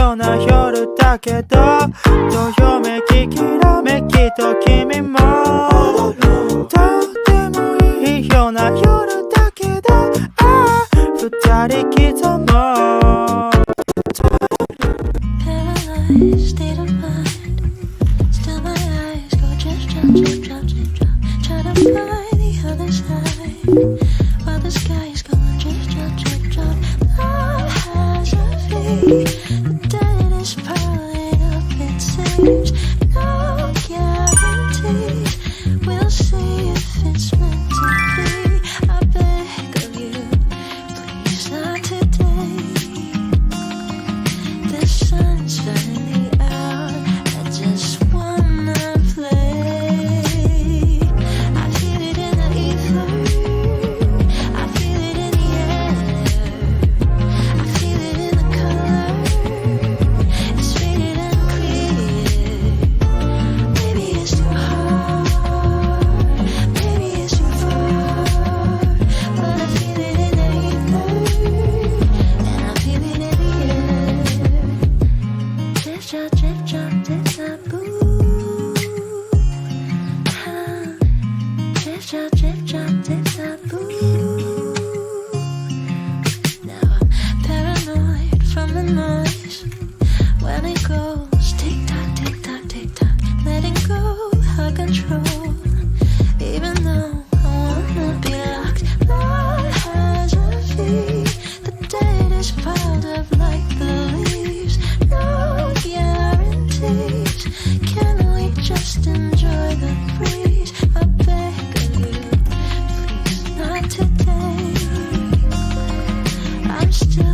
ような夜だけどどよめききらめきと君もとてもいいような夜だけど二人刻もう Paralyzed state of mind. Still my eyes go drip, drop, drip, drop, drip, drop. Try to find the other side. While the sky is going drip, drop, drip, drop. Love has a fee. The dead is piling up, it seems. No guarantees. We'll see if it's meant to be. I beg of you, please not today. The sun's finally out. I just wanna play. I feel it in the ether. I feel it in the air. I feel it in the color. It's faded and clear. Maybe it's too hard. Maybe it's too far. But I feel it in the ether. And I feel it in the air. Drip drop, drip drop, drip drop, boo. Drip drop, drip drop, drip drop, boo. Now I'm paranoid from the noise. When it goes tick tock, tick tock, tick tock, letting go of control. Even though I wanna be locked, love has a fee. The dead is piled up like the leaves. No guarantees. Can we just enjoy the breeze? I beg of you, please not today. I'm still